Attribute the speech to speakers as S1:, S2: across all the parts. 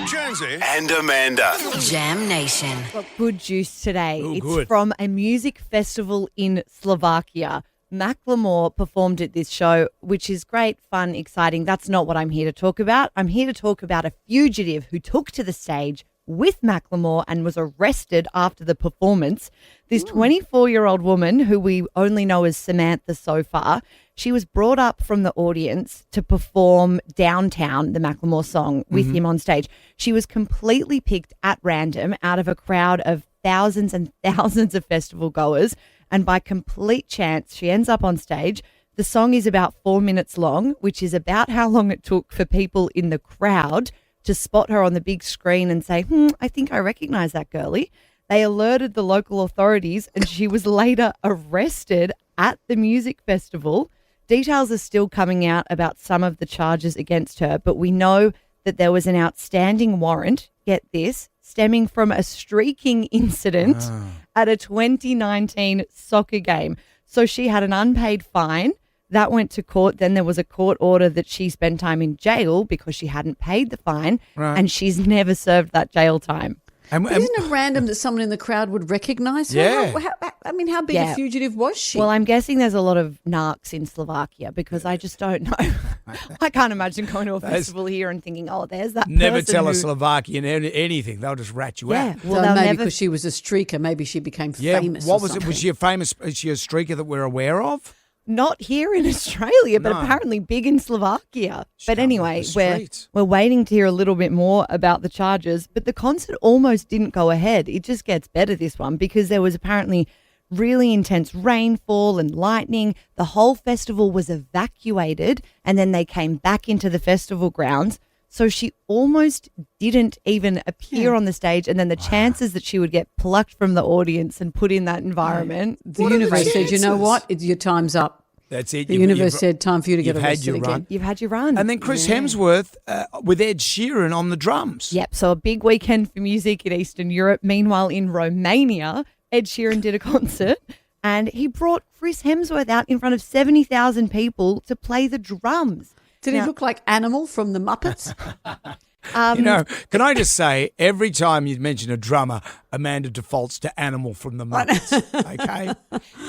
S1: Jonesy and Amanda.
S2: Jam Nation.
S3: Got good juice today.
S4: Ooh,
S3: it's
S4: good.
S3: from a music festival in Slovakia. Macklemore performed at this show, which is great, fun, exciting. That's not what I'm here to talk about. I'm here to talk about a fugitive who took to the stage with Macklemore and was arrested after the performance. This 24-year-old woman, who we only know as Samantha so far, she was brought up from the audience to perform Downtown, the Macklemore song, with him on stage. She was completely picked at random out of a crowd of thousands and thousands of festival goers. And by complete chance, she ends up on stage. The song is about 4 minutes long, which is about how long it took for people in the crowd to spot her on the big screen and say, I think I recognize that girlie. They alerted the local authorities and she was later arrested at the music festival. Details are still coming out about some of the charges against her, but we know that there was an outstanding warrant, get this, stemming from a streaking incident at a 2019 soccer game. So she had an unpaid fine. That went to court. Then there was a court order that she spend time in jail because she hadn't paid the fine, and she's never served that jail time.
S5: But isn't it random that someone in the crowd would recognise her?
S4: Yeah.
S5: How big a fugitive was she?
S3: Well, I'm guessing there's a lot of narcs in Slovakia because I just don't know. I can't imagine going to a festival here and thinking, oh, there's that
S4: Never
S3: person
S4: tell a
S3: who-
S4: Slovakian anything. They'll just rat you out.
S3: Well,
S5: so
S3: they'll
S5: maybe
S3: never...
S5: because she was a streaker, maybe she became
S4: Yeah,
S5: famous.
S4: what
S5: or
S4: was it?
S5: something.
S4: Was she a famous? Is she a streaker that we're aware of?
S3: Not here in Australia, but
S4: No.
S3: apparently big in Slovakia. But
S4: can't
S3: anyway,
S4: walk the streets.
S3: we're waiting to hear a little bit more about the charges. But the concert almost didn't go ahead. It just gets better, this one, because there was apparently really intense rainfall and lightning. The whole festival was evacuated and then they came back into the festival grounds. So she almost didn't even appear on the stage. And then the chances that she would get plucked from the audience and put in that environment.
S5: The
S4: What are the
S5: universe said, you know
S4: chances?
S5: what? Your time's up.
S4: That's it.
S5: The universe said, time for you to get
S4: you've had
S5: arrested
S4: your
S5: again.
S4: run.
S3: You've had your run.
S4: And then Chris Hemsworth with Ed Sheeran on the drums.
S3: Yep, so a big weekend for music in Eastern Europe. Meanwhile, in Romania, Ed Sheeran did a concert and he brought Chris Hemsworth out in front of 70,000 people to play the drums.
S5: Did he look like Animal from the Muppets?
S4: Can I just say, every time you mention a drummer, Amanda defaults to Animal from the Muppets. Okay?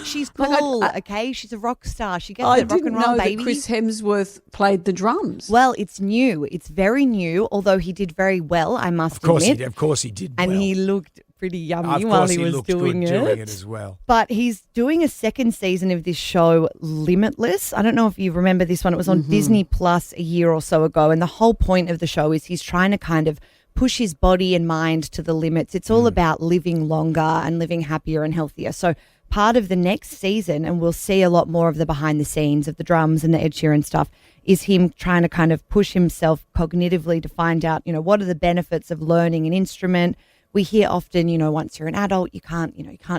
S3: She's cool, okay? She's a rock star. She gets
S5: I
S3: it, rock
S5: didn't
S3: and roll,
S5: know
S3: baby.
S5: that Chris Hemsworth played the drums.
S3: Well, it's new. It's very new, although he did very well, I must
S4: Of course
S3: admit.
S4: Of course he did.
S3: And
S4: well.
S3: he looked pretty yummy
S4: Of
S3: while
S4: course
S3: he was
S4: looked
S3: doing
S4: good
S3: it.
S4: doing it as well.
S3: But he's doing a second season of this show, Limitless. I don't know if you remember this one. It was on Disney Plus a year or so ago. And the whole point of the show is he's trying to kind of push his body and mind to the limits. It's all about living longer and living happier and healthier. So part of the next season, and we'll see a lot more of the behind the scenes of the drums and the Ed Sheeran stuff, is him trying to kind of push himself cognitively to find out, what are the benefits of learning an instrument. We hear often, once you're an adult, you can't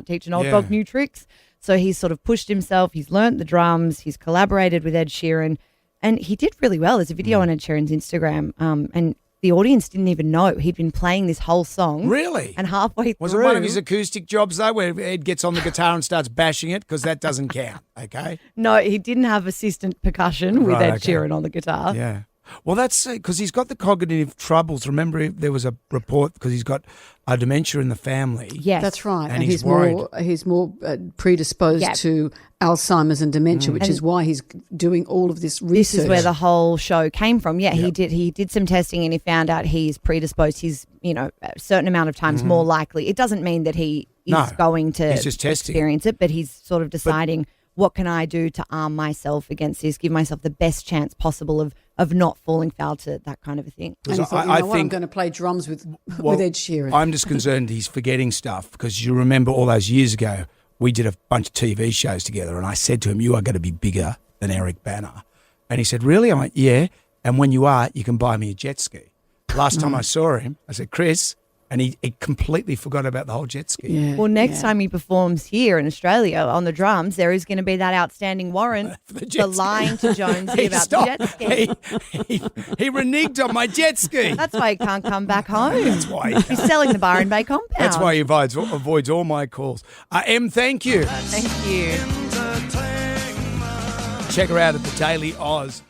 S3: teach an old dog new tricks. So he's sort of pushed himself. He's learnt the drums. He's collaborated with Ed Sheeran, and he did really well. There's a video on Ed Sheeran's Instagram, and the audience didn't even know he'd been playing this whole song.
S4: Really?
S3: And halfway
S4: Was
S3: through,
S4: it one of his acoustic jobs, though, where Ed gets on the guitar and starts bashing it? Because that doesn't count, okay?
S3: No, he didn't have assistant percussion with
S4: Right,
S3: Ed
S4: okay.
S3: Sheeran on the guitar.
S4: Yeah. Well, that's because he's got the cognitive troubles. Remember, there was a report because he's got a dementia in the family.
S3: Yes.
S5: That's right.
S4: And
S5: he's more predisposed to Alzheimer's and dementia, which is why he's doing all of this research.
S3: This is where the whole show came from. Yeah, he did some testing and he found out he's predisposed. He's, a certain amount of times more likely. It doesn't mean that he is going to
S4: he's just testing.
S3: experience it, but he's sort of deciding what can I do to arm myself against this, give myself the best chance possible of not falling foul to that kind of a thing.
S5: And he thought, I'm going to play drums with Ed Sheeran.
S4: I'm just concerned he's forgetting stuff because you remember all those years ago, we did a bunch of TV shows together and I said to him, you are going to be bigger than Eric Banner. And he said, really? I went, yeah. And when you are, you can buy me a jet ski. Last time I saw him, I said, Chris, and he completely forgot about the whole jet ski.
S5: Yeah,
S3: Well, next time he performs here in Australia on the drums, there is going to be that outstanding warrant for lying to Jonesy about the jet ski.
S4: He reneged on my jet ski.
S3: That's why he can't come back home.
S4: That's why he
S3: He's selling the Byron Bay compound.
S4: That's why he avoids all my calls. Em, thank you.
S3: Thank you.
S4: Check her out at the Daily Oz.